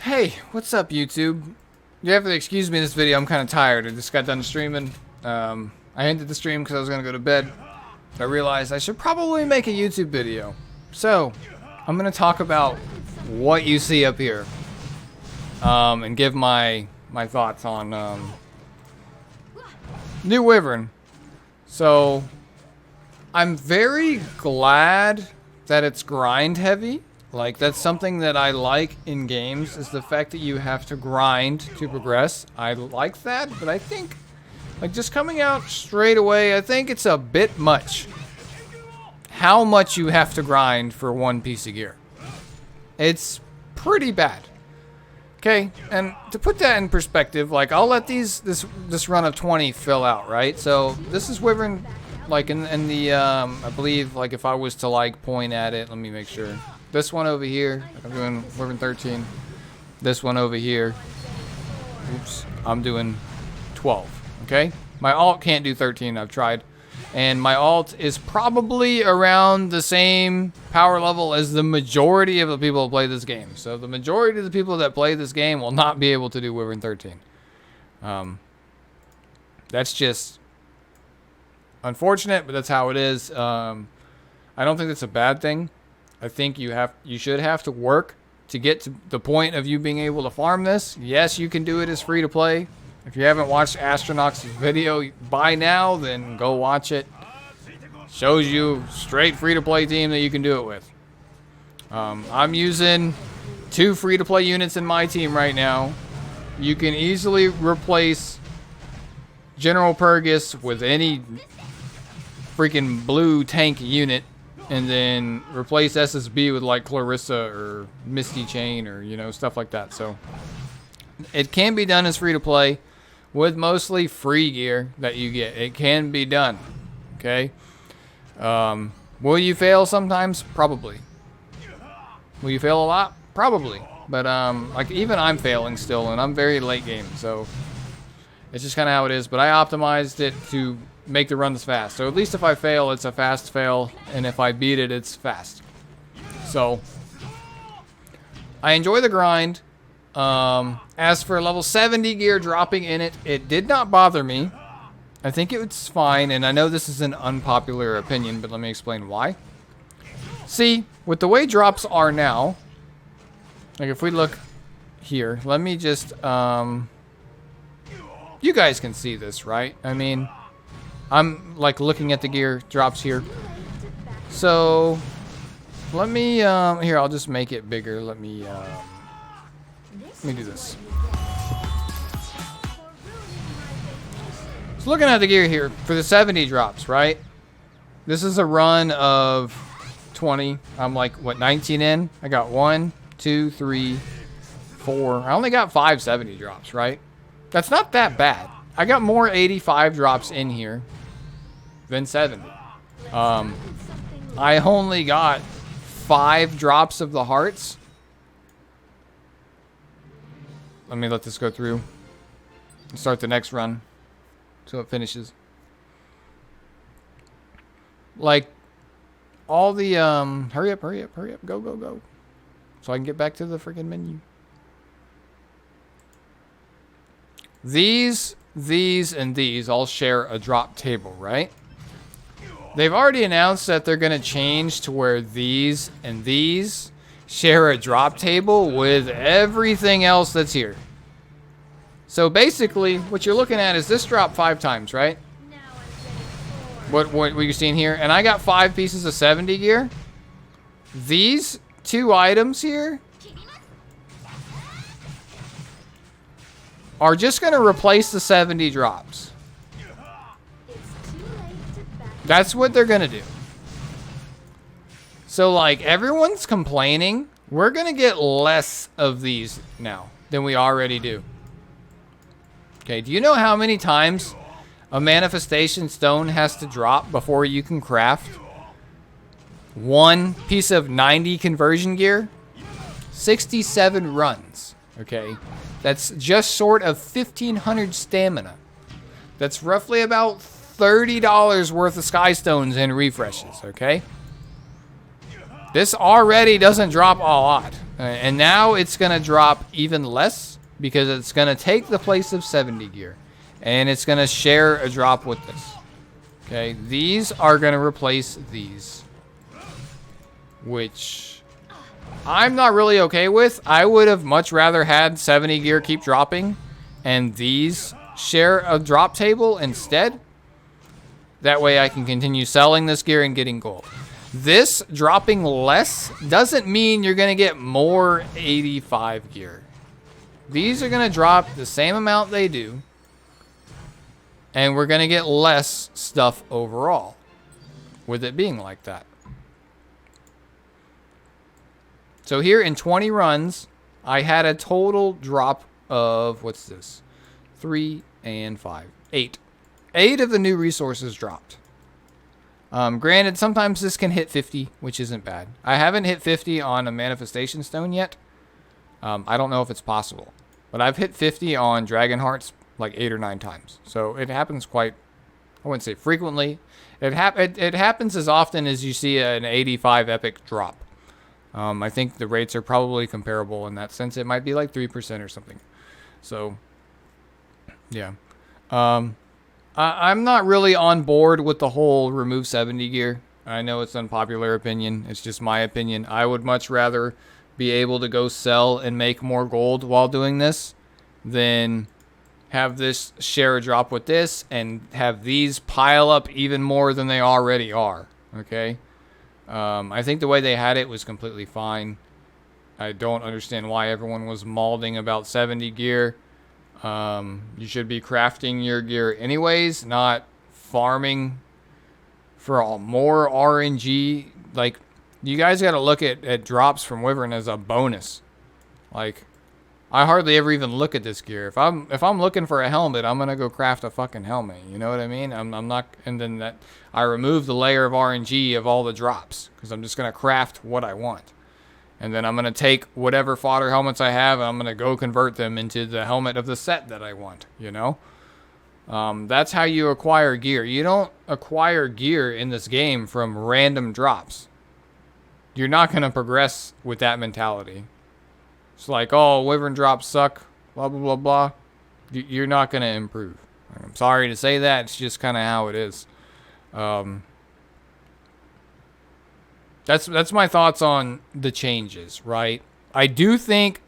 Hey, what's up, YouTube? You have to excuse me in this video. I'm kind of tired. I just got done streaming. I ended the stream because I was going to go to bed. I realized I should probably make a YouTube video. So, I'm going to talk about what you see up here. And give my thoughts on New Wyvern. So, I'm very glad that it's grind heavy. Like, that's something that I like in games, is the fact that you have to grind to progress. I like that, but I think, like, just coming out straight away, I think it's a bit much. How much you have to grind for one piece of gear. It's pretty bad. Okay, and to put that in perspective, like, I'll let this run of 20 fill out, right? So, this is Wyvern, like, in the, I believe, like, if I was to, like, point at it, let me make sure. This one over here, I'm doing Wyvern 13. This one over here, oops, I'm doing 12, okay? My alt can't do 13, I've tried. And my alt is probably around the same power level as the majority of the people who play this game. So the majority of the people that play this game will not be able to do Wyvern 13. That's just unfortunate, but that's how it is. I don't think that's a bad thing. I think you should have to work to get to the point of you being able to farm this. Yes, you can do it as free to play. If you haven't watched Astronox's video by now, then go watch it. Shows you straight free to play team that you can do it with. I'm using 2 free to play units in my team right now. You can easily replace General Purgus with any freaking blue tank unit. And then replace SSB with like Clarissa or Misty Chain or, you know, stuff like that. So it can be done as free to play with mostly free gear that you get. It can be done. Okay. Will you fail sometimes? Probably. Will you fail a lot? Probably. But like even I'm failing still, and I'm very late game. So it's just kind of how it is. But I optimized it to make the runs fast. So at least if I fail, it's a fast fail, and if I beat it, it's fast. So I enjoy the grind. As for level 70 gear dropping in it, it did not bother me. I think it's fine, and I know this is an unpopular opinion, but let me explain why. See, with the way drops are now, like if we look here, let me just, you guys can see this, right? I mean, I'm like looking at the gear drops here. So let me here, I'll just make it bigger. Let me do this. So looking at the gear here for the 70 drops, right? This is a run of 20. I'm like what, 19 in? I got 1, 2, 3, 4. I only got 5 70 drops, right? That's not that bad. I got more 85 drops in here than 70. I only got 5 drops of the hearts. Let me let this go through and start the next run so it finishes. Like all the hurry up, go, so I can get back to the freaking menu. These, and these all share a drop table, right? They've already announced that they're going to change to where these and these share a drop table with everything else that's here. So basically, what you're looking at is this drop 5 times, right? What you're seeing here. And I got 5 pieces of 70 gear. These 2 items here are just going to replace the 70 drops. That's what they're going to do. So, like, everyone's complaining. We're going to get less of these now than we already do. Okay, do you know how many times a manifestation stone has to drop before you can craft 1 piece of 90 conversion gear? 67 runs, okay? That's just short of 1,500 stamina. That's roughly about $30 worth of sky stones and refreshes, okay? This already doesn't drop a lot. And now it's going to drop even less because it's going to take the place of 70 gear. And it's going to share a drop with this. Okay, these are going to replace these. Which I'm not really okay with. I would have much rather had 70 gear keep dropping and these share a drop table instead. That way I can continue selling this gear and getting gold. This dropping less doesn't mean you're going to get more 85 gear. These are going to drop the same amount they do. And we're going to get less stuff overall. With it being like that. So here in 20 runs, I had a total drop of, what's this? 3 and 5. 8. 8 of the new resources dropped. Granted, sometimes this can hit 50, which isn't bad. I haven't hit 50 on a manifestation stone yet. I don't know if it's possible. But I've hit 50 on dragon hearts like 8 or 9 times. So it happens quite, I wouldn't say frequently. It happens as often as you see an 85 epic drop. I think the rates are probably comparable in that sense. It might be like 3% or something. So, yeah. I'm not really on board with the whole remove 70 gear. I know it's unpopular opinion. It's just my opinion. I would much rather be able to go sell and make more gold while doing this than have this share a drop with this and have these pile up even more than they already are. Okay? I think the way they had it was completely fine. I don't understand why everyone was malding about 70 gear. You should be crafting your gear anyways, not farming for more RNG. Like, you guys got to look at drops from Wyvern as a bonus. Like, I hardly ever even look at this gear. If I'm looking for a helmet, I'm gonna go craft a fucking helmet. You know what I mean? I'm not, and then that I remove the layer of RNG of all the drops because I'm just gonna craft what I want. And then I'm going to take whatever fodder helmets I have, and I'm going to go convert them into the helmet of the set that I want, you know? That's how you acquire gear. You don't acquire gear in this game from random drops. You're not going to progress with that mentality. It's like, oh, Wyvern drops suck, blah, blah, blah, blah. You're not going to improve. I'm sorry to say that. It's just kind of how it is. That's my thoughts on the changes, right? I do think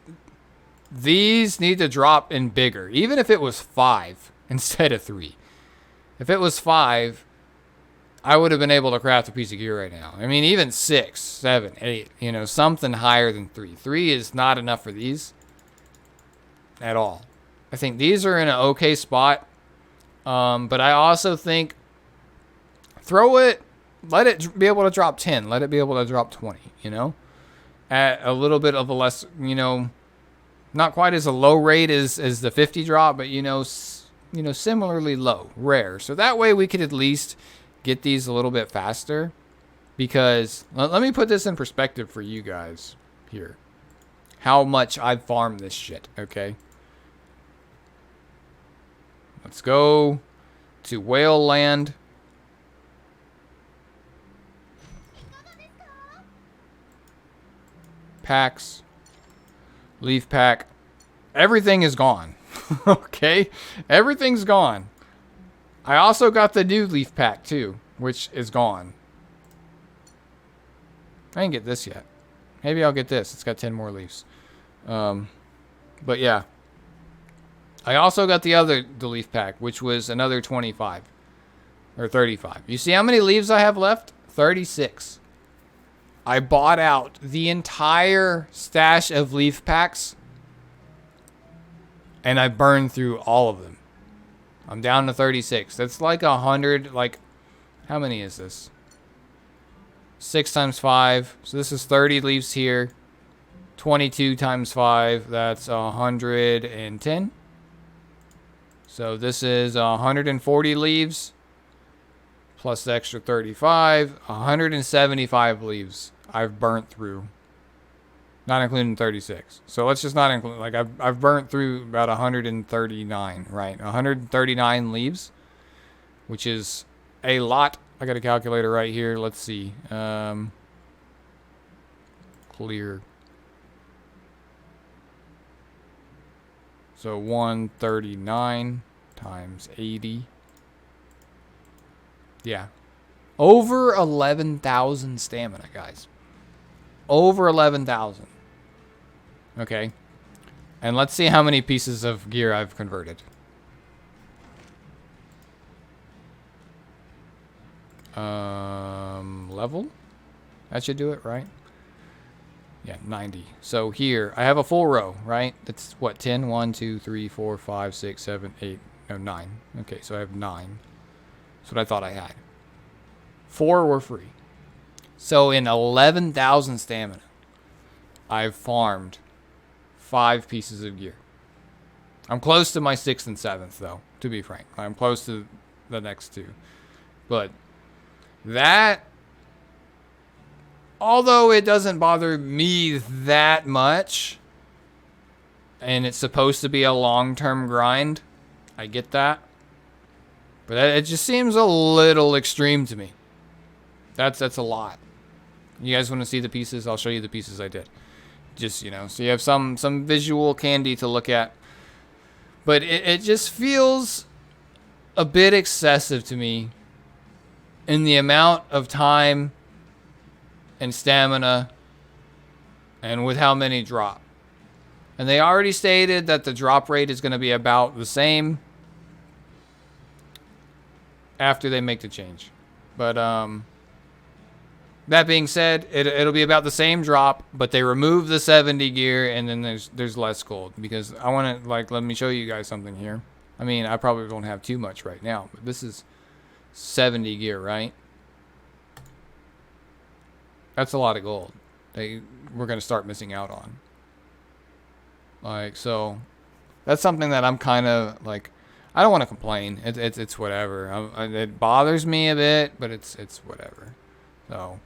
these need to drop in bigger, even if it was 5 instead of 3. If it was 5, I would have been able to craft a piece of gear right now. I mean, even 6, 7, 8, you know, something higher than 3. 3 is not enough for these at all. I think these are in an okay spot, but I also think let it be able to drop 10. Let it be able to drop 20, you know? At a little bit of a less, you know, not quite as a low rate as the 50 drop, but, you know, similarly low, rare. So that way we could at least get these a little bit faster. Because, let me put this in perspective for you guys here. How much I've farmed this shit, okay? Let's go to Whale Land. Packs, leaf pack, everything is gone. Okay, everything's gone. I also got the new leaf pack too, which is gone. I didn't get this yet. Maybe I'll get this. It's got 10 more leaves. But yeah, I also got the leaf pack, which was another 25 or 35. You see how many leaves I have left? 36. I bought out the entire stash of leaf packs and I burned through all of them. I'm down to 36. That's like 100, like, how many is this? 6 times 5. So this is 30 leaves here. 22 times 5, that's 110. So this is 140 leaves plus the extra 35, 175 leaves I've burnt through, not including 36. So let's just not include, like, I've burnt through about 139, right? 139 leaves, which is a lot. I got a calculator right here. Let's see. Clear. So 139 times 80. Yeah. Over 11,000 stamina, guys. Over 11,000. Okay. And let's see how many pieces of gear I've converted. Level? That should do it, right? Yeah, 90. So here, I have a full row, right? That's what, 10? 1, 2, 3, 4, 5, 6, 7, 8. No, 9. Okay, so I have 9. That's what I thought I had. 4 were free. So in 11,000 stamina, I've farmed 5 pieces of gear. I'm close to my 6th and 7th, though, to be frank. I'm close to the next 2. But that, although it doesn't bother me that much, and it's supposed to be a long-term grind, I get that. But it just seems a little extreme to me. That's a lot. You guys want to see the pieces? I'll show you the pieces I did. Just, you know, so you have some visual candy to look at. But it just feels a bit excessive to me in the amount of time and stamina and with how many drop. And they already stated that the drop rate is going to be about the same after they make the change. But that being said, it'll be about the same drop, but they remove the 70 gear and then there's less gold, because I want to, like, let me show you guys something here. I mean, I probably don't have too much right now, but this is 70 gear, right? That's a lot of gold we're going to start missing out on. Like, so that's something that I'm kind of like, I don't want to complain. It's whatever. It bothers me a bit, but it's whatever. So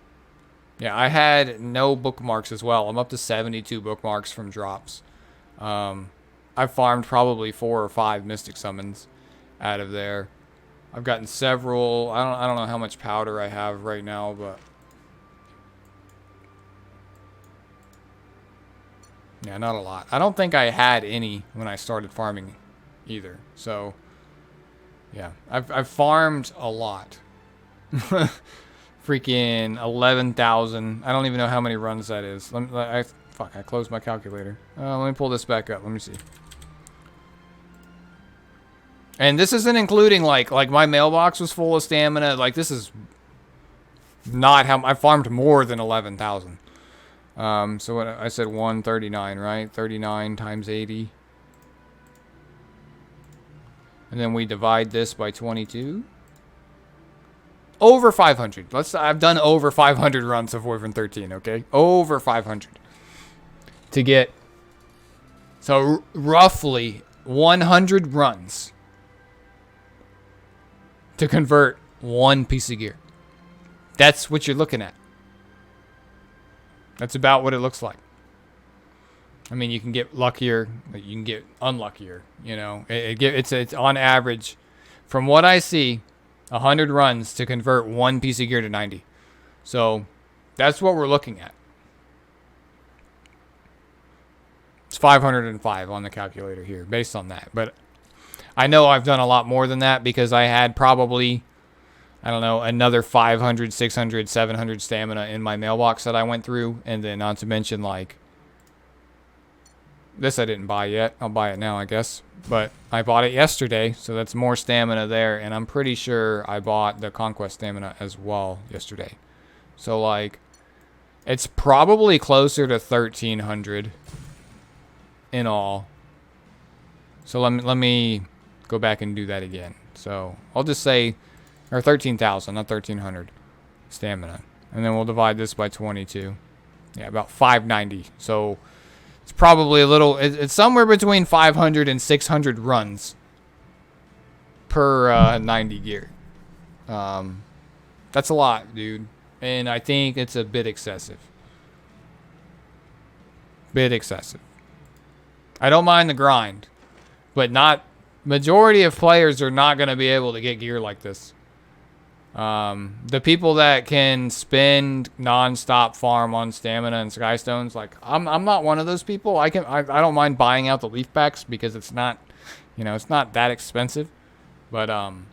yeah, I had no bookmarks as well. I'm up to 72 bookmarks from drops. I farmed probably 4 or 5 mystic summons out of there. I've gotten several. I don't know how much powder I have right now, but yeah, not a lot. I don't think I had any when I started farming either. So yeah, I've farmed a lot. Freaking 11,000. I don't even know how many runs that is. I closed my calculator. Let me pull this back up. Let me see. And this isn't including like my mailbox was full of stamina. Like, this is not how I farmed more than 11,000. So what I said, 139, right? 39 times 80. And then we divide this by 22. Over 500. I've done over 500 runs of Wyvern 13, okay? Over 500. To get, so roughly 100 runs to convert 1 piece of gear. That's what you're looking at. That's about what it looks like. I mean, you can get luckier, you can get unluckier, you know. It's on average, from what I see, 100 runs to convert 1 piece of gear to 90. So that's what we're looking at. It's 505 on the calculator here based on that. But I know I've done a lot more than that because I had probably, I don't know, another 500, 600, 700 stamina in my mailbox that I went through. And then not to mention, like, this I didn't buy yet. I'll buy it now, I guess. But I bought it yesterday, so that's more stamina there. And I'm pretty sure I bought the Conquest stamina as well yesterday. So, like, it's probably closer to 1,300 in all. So let me go back and do that again. So I'll just say, or 13,000, not 1,300 stamina. And then we'll divide this by 22. Yeah, about 590. So it's probably a little, it's somewhere between 500 and 600 runs per 90 gear. That's a lot, dude. And I think it's a bit excessive. Bit excessive. I don't mind the grind, but not, majority of players are not going to be able to get gear like this. The people that can spend non-stop farm on stamina and skystones, like I'm not one of those people. I don't mind buying out the leaf packs because it's not, it's not that expensive. But I'm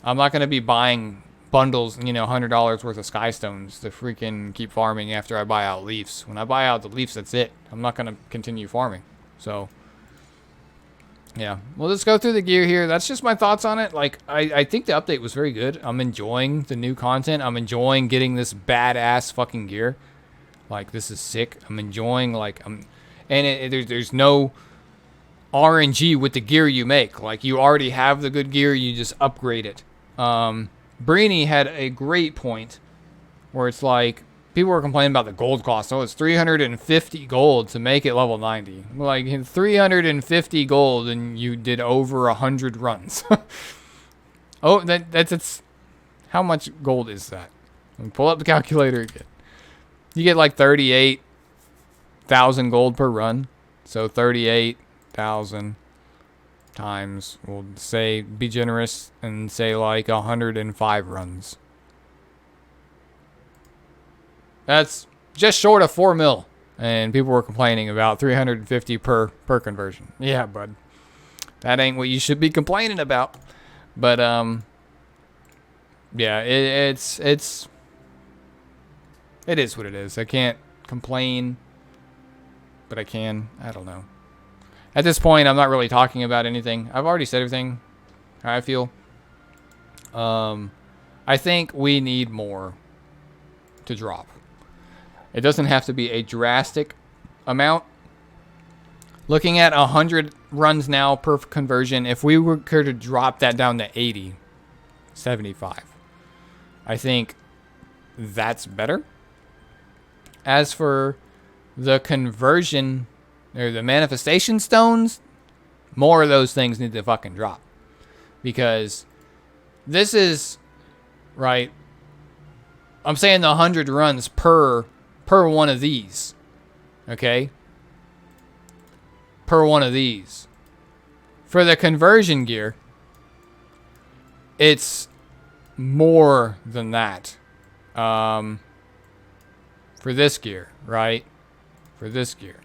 not gonna be buying bundles, $100 worth of skystones to freaking keep farming after I buy out leaves. When I buy out the leaves, that's it. I'm not gonna continue farming. So yeah, well, let's go through the gear here. That's just my thoughts on it. Like, I think the update was very good. I'm enjoying the new content. I'm enjoying getting this badass fucking gear. Like, this is sick. I'm enjoying, like, there's no RNG with the gear you make. Like, you already have the good gear, you just upgrade it. Brini had a great point where it's like, people were complaining about the gold cost. Oh, it's 350 gold to make it level 90. Like, 350 gold and you did over 100 runs. Oh, that's how much gold is that? Let me pull up the calculator again. You get like 38,000 gold per run. So 38,000 times, we'll say, be generous and say like 105 runs. That's just short of 4 mil. And people were complaining about 350 per conversion. Yeah, bud. That ain't what you should be complaining about. But, yeah, it is what it is. I can't complain, but I can. I don't know. At this point, I'm not really talking about anything. I've already said everything, how I feel. I think we need more to drop. It doesn't have to be a drastic amount. Looking at 100 runs now per conversion, if we were to drop that down to 80, 75, I think that's better. As for the conversion or the manifestation stones, more of those things need to fucking drop. Because this is, right, I'm saying the 100 runs per one of these. Okay? Per one of these. For the conversion gear, it's more than that. For this gear, right? For this gear.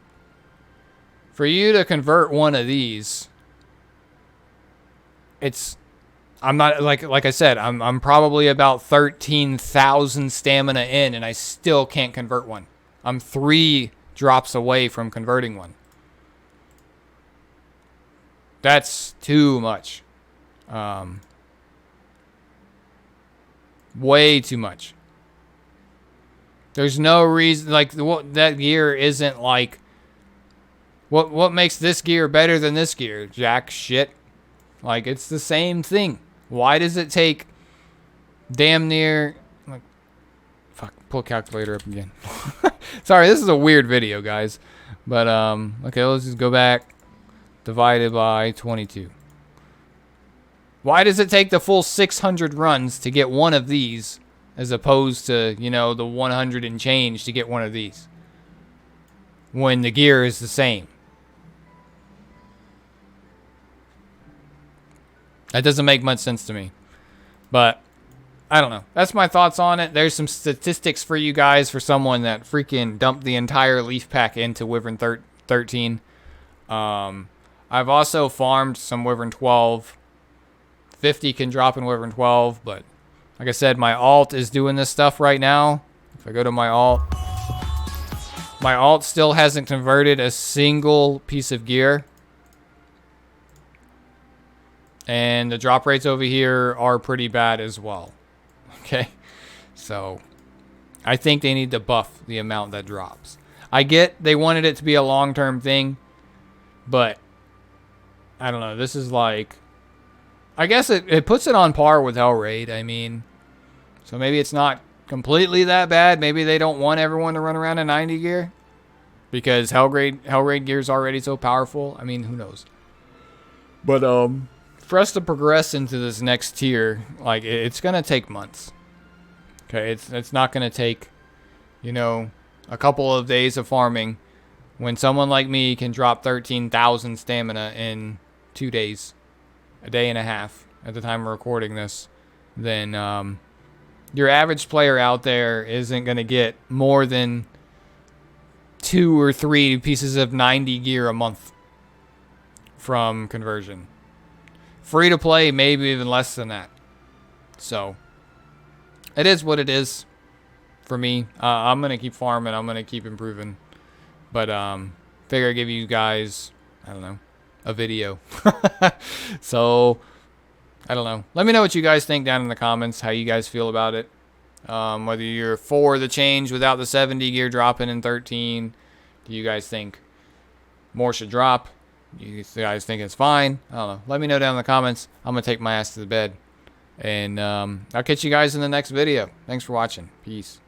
For you to convert one of these, it's, I'm not, like I said, I'm probably about 13,000 stamina in, and I still can't convert one. I'm 3 drops away from converting one. That's too much. Way too much. There's no reason, like, that gear isn't like, what makes this gear better than this gear? Jack shit. Like, it's the same thing. Why does it take damn near, like, fuck, pull calculator up again. Sorry, this is a weird video, guys. But, okay, let's just go back. Divided by 22. Why does it take the full 600 runs to get one of these, as opposed to, the 100 and change to get one of these, when the gear is the same? That doesn't make much sense to me. But, I don't know. That's my thoughts on it. There's some statistics for you guys, for someone that freaking dumped the entire leaf pack into Wyvern 13. I've also farmed some Wyvern 12. 50 can drop in Wyvern 12, but like I said, my alt is doing this stuff right now. If I go to my alt still hasn't converted a single piece of gear. And the drop rates over here are pretty bad as well. Okay, so I think they need to buff the amount that drops. I get they wanted it to be a long-term thing, but I don't know. This is like, I guess it puts it on par with Hellraid. I mean, so maybe it's not completely that bad. Maybe they don't want everyone to run around in 90 gear because Hellraid gear is already so powerful. I mean, who knows? But for us to progress into this next tier, like, it's gonna take months. Okay, it's not gonna take, a couple of days of farming. When someone like me can drop 13,000 stamina in 2 days, a day and a half at the time of recording this, then Your average player out there isn't going to get more than 2 or 3 pieces of 90 gear a month from conversion. Free to play, maybe even less than that. So, it is what it is for me. I'm going to keep farming. I'm going to keep improving. But, figure I'd give you guys, I don't know, a video. So, I don't know. Let me know what you guys think down in the comments, how you guys feel about it. Whether you're for the change without the 70 gear dropping in 13. Do you guys think more should drop? You guys think it's fine? I don't know. Let me know down in the comments. I'm going to take my ass to the bed. And I'll catch you guys in the next video. Thanks for watching. Peace.